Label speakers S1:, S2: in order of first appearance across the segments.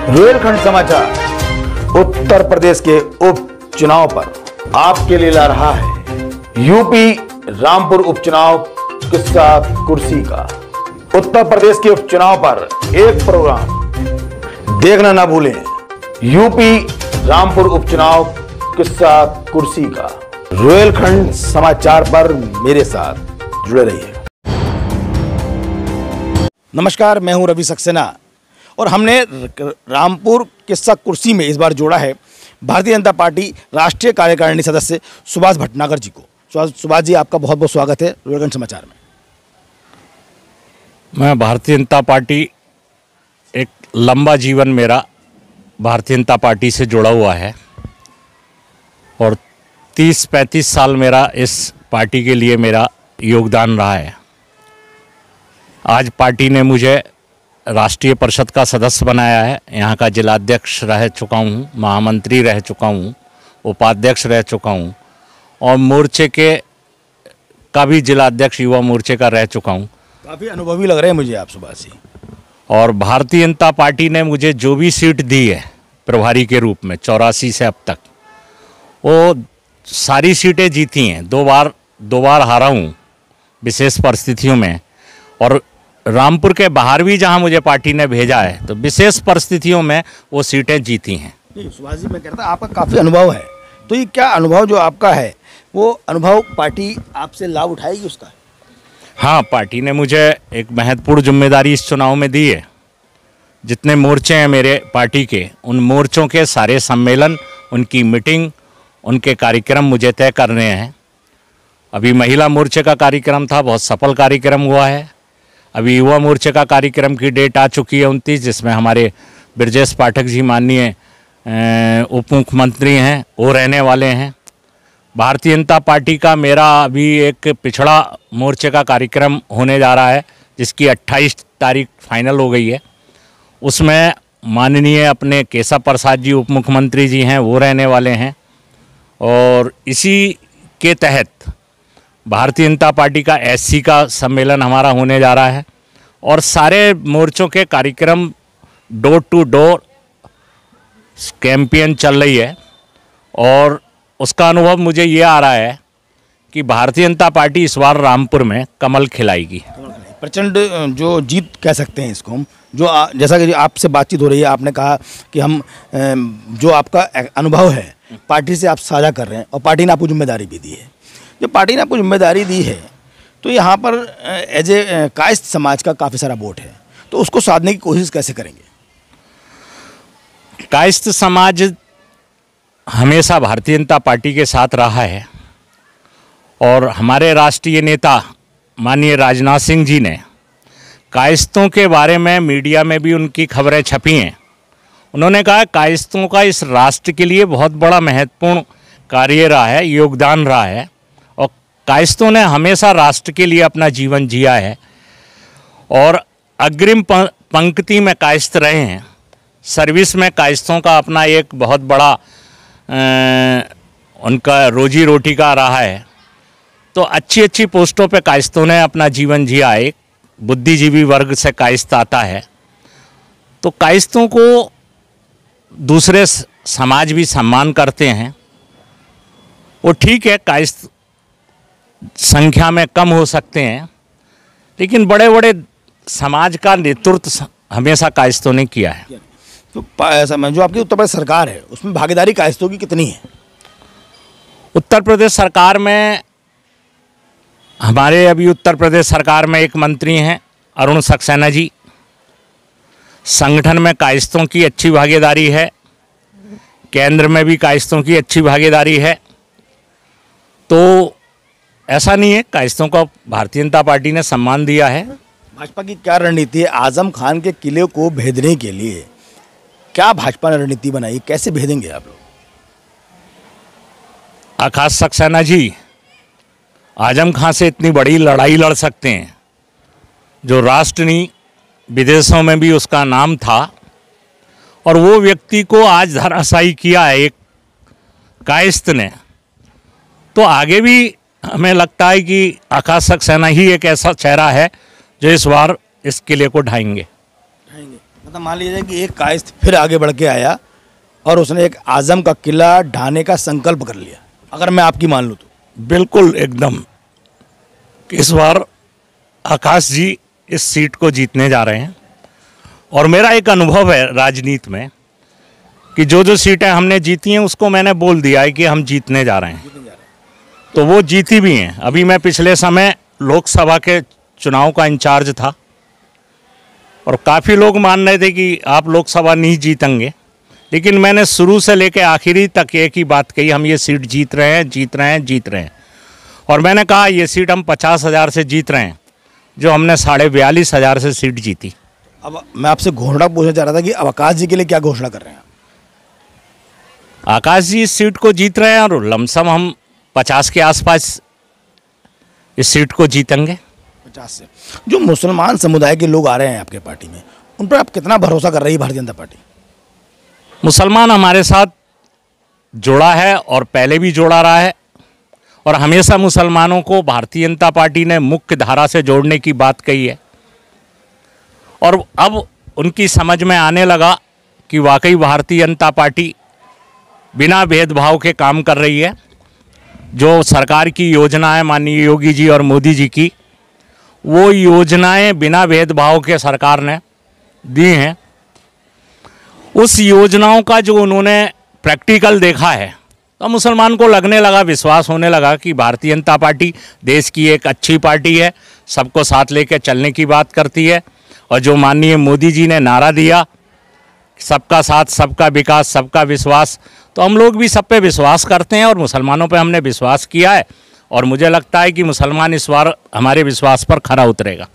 S1: रुहेलखंड समाचार उत्तर प्रदेश के उपचुनाव पर आपके लिए ला रहा है यूपी रामपुर उपचुनाव किस्सा कुर्सी का। उत्तर प्रदेश के उपचुनाव पर एक प्रोग्राम देखना ना भूलें। यूपी रामपुर उपचुनाव किस्सा कुर्सी का रुहेलखंड समाचार पर मेरे साथ जुड़े रहिए। नमस्कार, मैं हूं रवि सक्सेना और हमने रामपुर किस्सा कुर्सी में इस बार जोड़ा है भारतीय जनता पार्टी राष्ट्रीय कार्यकारिणी सदस्य सुभाष भटनागर जी को। सुभाष जी, आपका बहुत बहुत स्वागत है रुहेलखंड समाचार में।
S2: मैं भारतीय जनता पार्टी, एक लंबा जीवन मेरा भारतीय जनता पार्टी से जुड़ा हुआ है और 30-35 साल मेरा इस पार्टी के लिए मेरा योगदान रहा है। आज पार्टी ने मुझे राष्ट्रीय परिषद का सदस्य बनाया है। यहाँ का जिलाध्यक्ष रह चुका हूँ, महामंत्री रह चुका हूँ, उपाध्यक्ष रह चुका हूँ और मोर्चे का भी जिलाध्यक्ष युवा मोर्चे का रह चुका हूँ।
S1: काफ़ी अनुभवी लग रहे हैं मुझे आप सुभाष जी।
S2: और भारतीय जनता पार्टी ने मुझे जो भी सीट दी है प्रभारी के रूप में 84 से अब तक, वो सारी सीटें जीती हैं। दो बार हारा हूँ विशेष परिस्थितियों में, और रामपुर के बाहर भी जहां मुझे पार्टी ने भेजा है तो विशेष परिस्थितियों में वो सीटें जीती हैं।
S1: सुभाष जी, मैं कह रहा था आपका काफ़ी अनुभव है, तो ये क्या अनुभव जो आपका है वो अनुभव पार्टी आपसे लाभ उठाएगी उसका?
S2: हाँ, पार्टी ने मुझे एक महत्वपूर्ण जिम्मेदारी इस चुनाव में दी है। जितने मोर्चे हैं मेरे पार्टी के, उन मोर्चों के सारे सम्मेलन, उनकी मीटिंग, उनके कार्यक्रम मुझे तय करने हैं। अभी महिला मोर्चे का कार्यक्रम था, बहुत सफल कार्यक्रम हुआ है। अभी युवा मोर्चे का कार्यक्रम की डेट आ चुकी है 29, जिसमें हमारे ब्रजेश पाठक जी माननीय उप मुख्यमंत्री हैं, वो रहने वाले हैं। भारतीय जनता पार्टी का मेरा अभी एक पिछड़ा मोर्चे का कार्यक्रम होने जा रहा है, जिसकी 28 तारीख फाइनल हो गई है। उसमें माननीय अपने केशव प्रसाद जी उप मुख्यमंत्री जी हैं, वो रहने वाले हैं। और इसी के तहत भारतीय जनता पार्टी का SC का सम्मेलन हमारा होने जा रहा है और सारे मोर्चों के कार्यक्रम डोर टू डोर कैंपेन चल रही है। और उसका अनुभव मुझे ये आ रहा है कि भारतीय जनता पार्टी इस बार रामपुर में कमल खिलाएगी।
S1: प्रचंड जो जीत कह सकते हैं इसको हम, जो जैसा कि आपसे बातचीत हो रही है, आपने कहा कि हम जो आपका अनुभव है पार्टी से आप साझा कर रहे हैं और पार्टी ने आपको जिम्मेदारी भी दी है। जब पार्टी ने आपको जिम्मेदारी दी है तो यहाँ पर एज ए कायस्थ समाज का काफ़ी सारा वोट है, तो उसको साधने की कोशिश कैसे करेंगे?
S2: कायस्थ समाज हमेशा भारतीय जनता पार्टी के साथ रहा है और हमारे राष्ट्रीय नेता माननीय राजनाथ सिंह जी ने कायस्थों के बारे में मीडिया में भी उनकी खबरें छपी हैं। उन्होंने कहा कायस्थों का इस राष्ट्र के लिए बहुत बड़ा महत्वपूर्ण कार्य रहा है, योगदान रहा है और कायस्थों ने हमेशा राष्ट्र के लिए अपना जीवन जिया है और अग्रिम पंक्ति में कायस्थ रहे हैं। सर्विस में कायस्थों का अपना एक बहुत बड़ा उनका रोजी रोटी का रहा है। तो अच्छी पोस्टों पे कायस्थों ने अपना जीवन जिया है। एक बुद्धिजीवी वर्ग से कायस्थ आता है, तो कायस्थों को दूसरे समाज भी सम्मान करते हैं। वो ठीक है, कायस्थ संख्या में कम हो सकते हैं, लेकिन बड़े बड़े समाज का नेतृत्व हमेशा कायस्थों ने किया है।
S1: तो जो आपकी उत्तर प्रदेश सरकार है उसमें भागीदारी कायस्थों की कितनी है?
S2: उत्तर प्रदेश सरकार में हमारे अभी उत्तर प्रदेश सरकार में एक मंत्री हैं अरुण सक्सेना जी। संगठन में कायस्थों की अच्छी भागीदारी है, केंद्र में भी कायस्थों की अच्छी भागीदारी है। तो ऐसा नहीं है, कायस्थों का भारतीय जनता पार्टी ने सम्मान दिया है।
S1: भाजपा की क्या रणनीति है आजम खान के किले को भेदने के लिए? क्या भाजपा ने रणनीति बनाई, कैसे भेदेंगे आप लोग?
S2: आकाश सक्सेना जी आजम खान से इतनी बड़ी लड़ाई लड़ सकते हैं, जो राष्ट्र नहीं विदेशों में भी उसका नाम था, और वो व्यक्ति को आज धराशायी किया है एक कायस्थ ने। तो आगे भी हमें लगता है कि आकाश सक्सेना ही एक ऐसा चेहरा है जो इस बार इस किले को ढाएंगे।
S1: मतलब मान लीजिए कि एक कायस्थ फिर आगे बढ़ के आया और उसने एक आजम का किला ढाने का संकल्प कर लिया, अगर मैं आपकी मान लूँ तो?
S2: बिल्कुल एकदम। इस बार आकाश जी इस सीट को जीतने जा रहे हैं और मेरा एक अनुभव है राजनीति में कि जो सीटें हमने जीती हैं उसको मैंने बोल दिया है कि हम जीतने जा रहे हैं, तो वो जीती भी हैं। अभी मैं पिछले समय लोकसभा के चुनाव का इंचार्ज था और काफ़ी लोग मान रहे थे कि आप लोकसभा नहीं जीतेंगे, लेकिन मैंने शुरू से लेकर आखिरी तक एक ही बात कही, हम ये सीट जीत रहे हैं, जीत रहे हैं, जीत रहे हैं। और मैंने कहा ये सीट हम 50,000 से जीत रहे हैं, जो हमने 42,500 से सीट जीती।
S1: अब मैं आपसे घोषणा पूछना चाह रहा था कि अब आकाश जी के लिए क्या घोषणा कर रहे हैं?
S2: आकाश जी इस सीट को जीत रहे हैं और लमसम हम 50 के आसपास इस सीट को जीतेंगे।
S1: 50 से। जो मुसलमान समुदाय के लोग आ रहे हैं आपके पार्टी में, उन पर आप कितना भरोसा कर रही है भारतीय जनता पार्टी?
S2: मुसलमान हमारे साथ जुड़ा है और पहले भी जुड़ा रहा है और हमेशा मुसलमानों को भारतीय जनता पार्टी ने मुख्य धारा से जोड़ने की बात कही है और अब उनकी समझ में आने लगा कि वाकई भारतीय जनता पार्टी बिना भेदभाव के काम कर रही है। जो सरकार की योजना है माननीय योगी जी और मोदी जी की, वो योजनाएं बिना भेदभाव के सरकार ने दी हैं। उस योजनाओं का जो उन्होंने प्रैक्टिकल देखा है तो मुसलमान को लगने लगा, विश्वास होने लगा कि भारतीय जनता पार्टी देश की एक अच्छी पार्टी है, सबको साथ लेकर चलने की बात करती है। और जो माननीय मोदी जी ने नारा दिया, सबका साथ, सबका विकास, सबका विश्वास, तो हम लोग भी सब पे विश्वास करते हैं और मुसलमानों पे हमने विश्वास किया है और मुझे लगता है कि मुसलमान इस बार हमारे विश्वास पर खरा उतरेगा।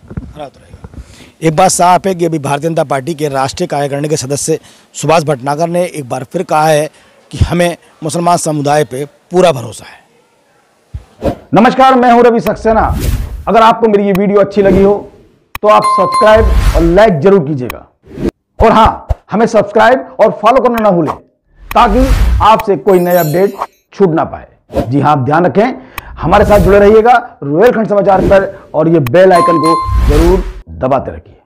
S1: एक बात साफ है कि अभी भारतीय जनता पार्टी के राष्ट्रीय कार्यकारिणी के सदस्य सुभाष भटनागर ने एक बार फिर कहा है कि हमें मुसलमान समुदाय पे पूरा भरोसा है। नमस्कार, मैं हूं रवि सक्सेना। अगर आपको मेरी ये वीडियो अच्छी लगी हो तो आप सब्सक्राइब और लाइक जरूर कीजिएगा और हाँ, हमें सब्सक्राइब और फॉलो करना ना भूलें ताकि आपसे कोई नया अपडेट छूट ना पाए। जी हाँ, आप ध्यान रखें, हमारे साथ जुड़े रहिएगा रुहेलखंड समाचार पर और ये बेल आइकन को जरूर दबाते रखिए।